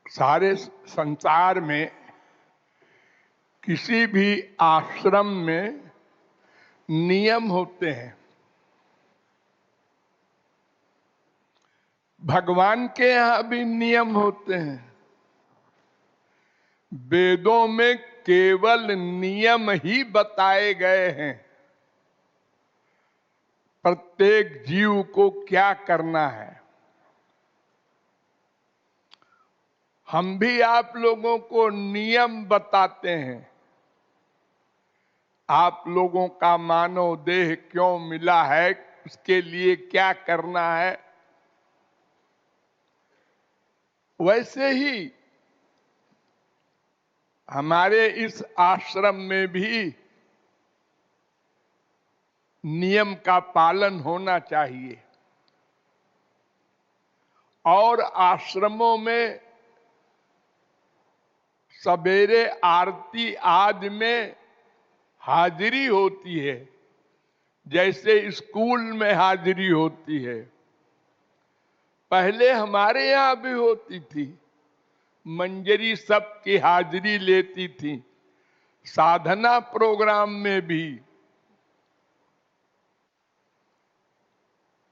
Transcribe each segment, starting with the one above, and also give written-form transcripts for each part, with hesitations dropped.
सारे संसार में किसी भी आश्रम में नियम होते हैं। भगवान के यहाँ भी नियम होते हैं। वेदों में केवल नियम ही बताए गए हैं, प्रत्येक जीव को क्या करना है। हम भी आप लोगों को नियम बताते हैं। आप लोगों का मानव देह क्यों मिला है, उसके लिए क्या करना है। वैसे ही हमारे इस आश्रम में भी नियम का पालन होना चाहिए। और आश्रमों में सवेरे आरती आदि में हाजिरी होती है, जैसे स्कूल में हाजिरी होती है। पहले हमारे यहाँ भी होती थी। मंजरी सबकी हाजिरी लेती थी, साधना प्रोग्राम में भी।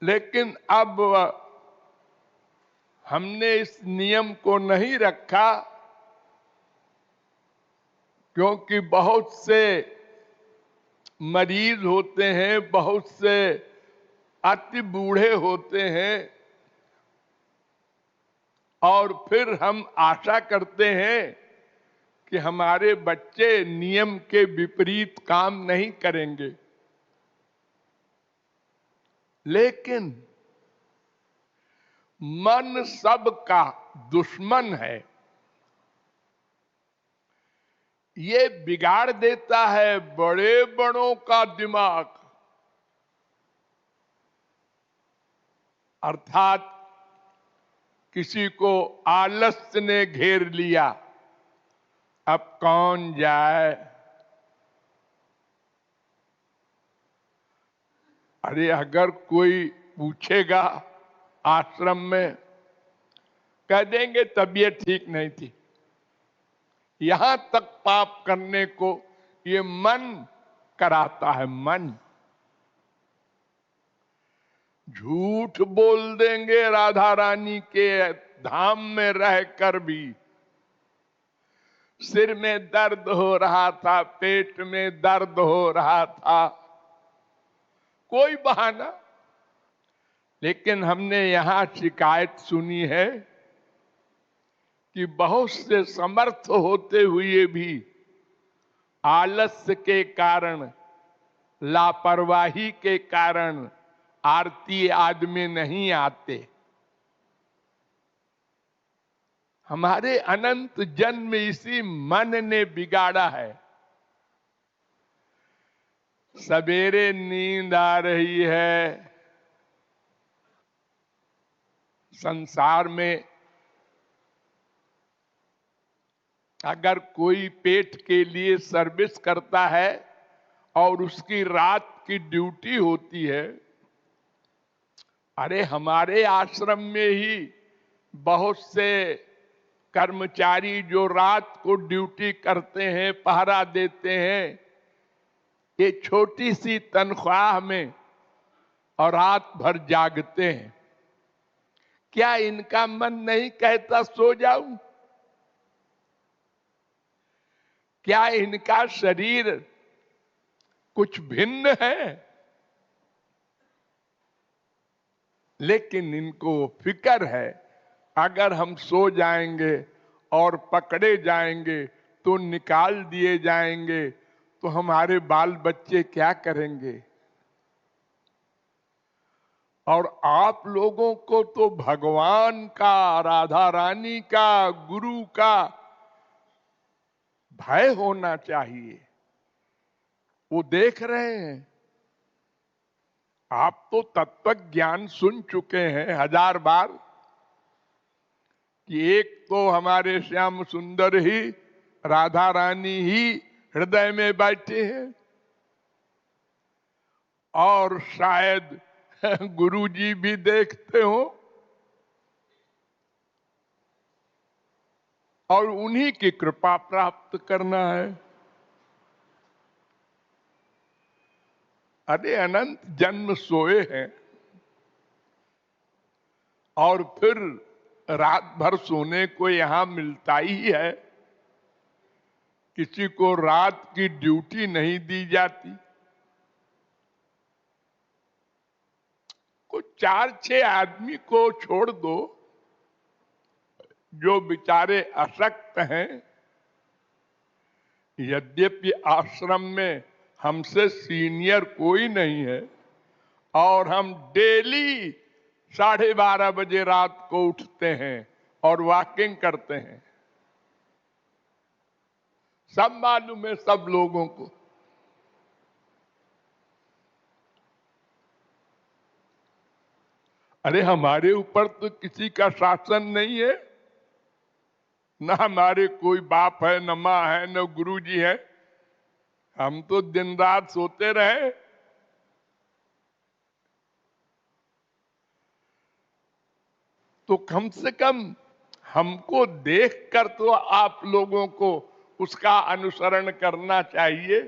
लेकिन अब हमने इस नियम को नहीं रखा, क्योंकि बहुत से मरीज होते हैं, बहुत से अति बूढ़े होते हैं, और फिर हम आशा करते हैं कि हमारे बच्चे नियम के विपरीत काम नहीं करेंगे। लेकिन मन सबका दुश्मन है। ये बिगाड़ देता है बड़े बड़ों का दिमाग। अर्थात किसी को आलस्य ने घेर लिया, अब कौन जाए। अरे अगर कोई पूछेगा आश्रम में, कह देंगे तबीयत ठीक नहीं थी। यहां तक पाप करने को ये मन कराता है। मन झूठ बोल देंगे राधा रानी के धाम में रहकर भी। सिर में दर्द हो रहा था, पेट में दर्द हो रहा था, कोई बहाना। लेकिन हमने यहां शिकायत सुनी है कि बहुत से समर्थ होते हुए भी आलस्य के कारण, लापरवाही के कारण आरती आदमी नहीं आते। हमारे अनंत जन्म इसी मन ने बिगाड़ा है। सवेरे नींद आ रही है, संसार में अगर कोई पेट के लिए सर्विस करता है और उसकी रात की ड्यूटी होती है। अरे हमारे आश्रम में ही बहुत से कर्मचारी जो रात को ड्यूटी करते हैं, पहरा देते हैं, ये छोटी सी तनख्वाह में और रात भर जागते हैं। क्या इनका मन नहीं कहता सो जाऊं? क्या इनका शरीर कुछ भिन्न है? लेकिन इनको फिक्र है, अगर हम सो जाएंगे और पकड़े जाएंगे तो निकाल दिए जाएंगे, तो हमारे बाल बच्चे क्या करेंगे। और आप लोगों को तो भगवान का, राधा रानी का, गुरु का भय होना चाहिए। वो देख रहे हैं। आप तो तत्व ज्ञान सुन चुके हैं 1000 बार कि एक तो हमारे श्याम सुंदर ही, राधा रानी ही हृदय में बैठे हैं, और शायद गुरु जी भी देखते हो। और उन्हीं की कृपा प्राप्त करना है। अरे अनंत जन्म सोए हैं और फिर रात भर सोने को यहां मिलता ही है। किसी को रात की ड्यूटी नहीं दी जाती। कुछ 4-6 आदमी को छोड़ दो जो बेचारे अशक्त हैं। यद्यपि आश्रम में हमसे सीनियर कोई नहीं है और हम डेली 12:30 बजे रात को उठते हैं और वॉकिंग करते हैं। सब मालूम है सब लोगों को। अरे हमारे ऊपर तो किसी का शासन नहीं है, ना हमारे कोई बाप है, न माँ है, न गुरु जी है। हम तो दिन रात सोते रहे। तो कम से कम हमको देखकर तो आप लोगों को उसका अनुसरण करना चाहिए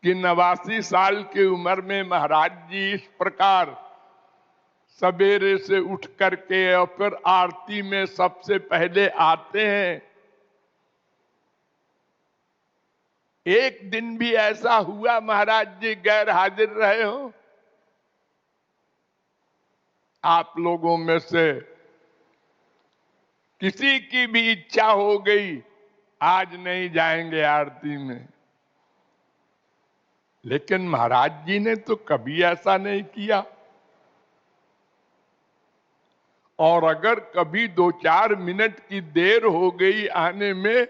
कि 89 साल की उम्र में महाराज जी इस प्रकार सवेरे से उठ करके और फिर आरती में सबसे पहले आते हैं। एक दिन भी ऐसा हुआ महाराज जी गैर हाजिर रहे हो? आप लोगों में से किसी की भी इच्छा हो गई आज नहीं जाएंगे आरती में, लेकिन महाराज जी ने तो कभी ऐसा नहीं किया। और अगर कभी 2-4 मिनट की देर हो गई आने में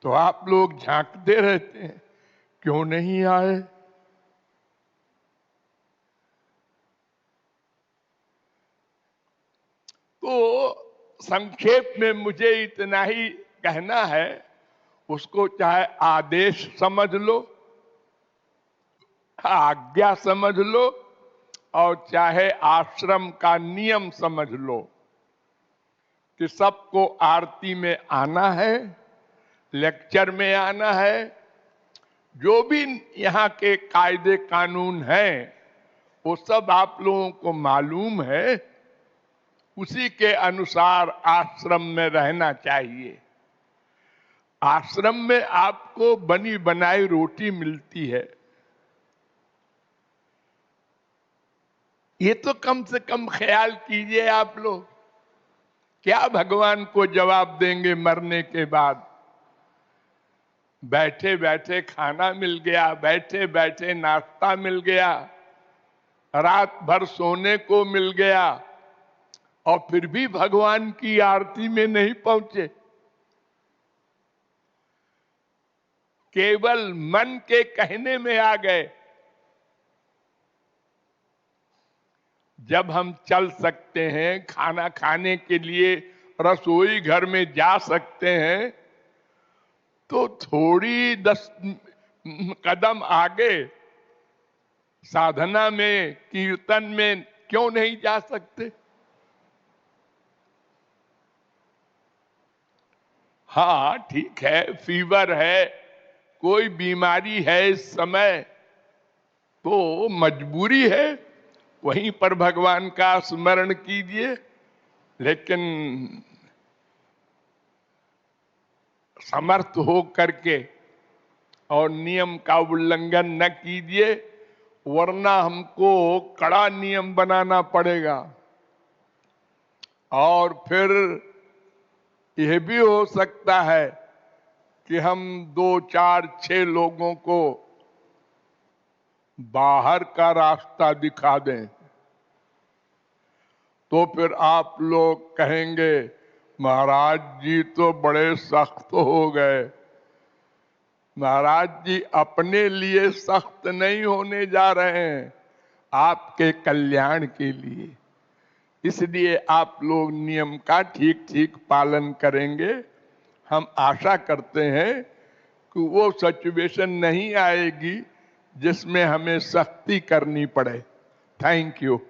तो आप लोग झांकते रहते हैं, क्यों नहीं आए? तो संक्षेप में मुझे इतना ही कहना है, उसको चाहे आदेश समझ लो, आज्ञा समझ लो और चाहे आश्रम का नियम समझ लो कि सबको आरती में आना है, लेक्चर में आना है। जो भी यहाँ के कायदे कानून हैं वो सब आप लोगों को मालूम है। उसी के अनुसार आश्रम में रहना चाहिए। आश्रम में आपको बनी बनाई रोटी मिलती है, ये तो कम से कम ख्याल कीजिए आप लोग। क्या भगवान को जवाब देंगे मरने के बाद? बैठे बैठे खाना मिल गया, बैठे बैठे नाश्ता मिल गया, रात भर सोने को मिल गया और फिर भी भगवान की आरती में नहीं पहुंचे। केवल मन के कहने में आ गए। जब हम चल सकते हैं, खाना खाने के लिए रसोई घर में जा सकते हैं, तो थोड़ी 10 कदम आगे साधना में, कीर्तन में क्यों नहीं जा सकते? हाँ ठीक है, फीवर है, कोई बीमारी है इस समय, तो मजबूरी है, वहीं पर भगवान का स्मरण कीजिए। लेकिन समर्थ हो करके और नियम का उल्लंघन न कीजिए, वरना हमको कड़ा नियम बनाना पड़ेगा। और फिर यह भी हो सकता है कि हम 2-4-6 लोगों को बाहर का रास्ता दिखा दें, तो फिर आप लोग कहेंगे महाराज जी तो बड़े सख्त हो गए। महाराज जी अपने लिए सख्त नहीं होने जा रहे हैं, आपके कल्याण के लिए। इसलिए आप लोग नियम का ठीक ठीक पालन करेंगे। हम आशा करते हैं कि वो सिचुएशन नहीं आएगी जिसमें हमें सख्ती करनी पड़े। Thank you.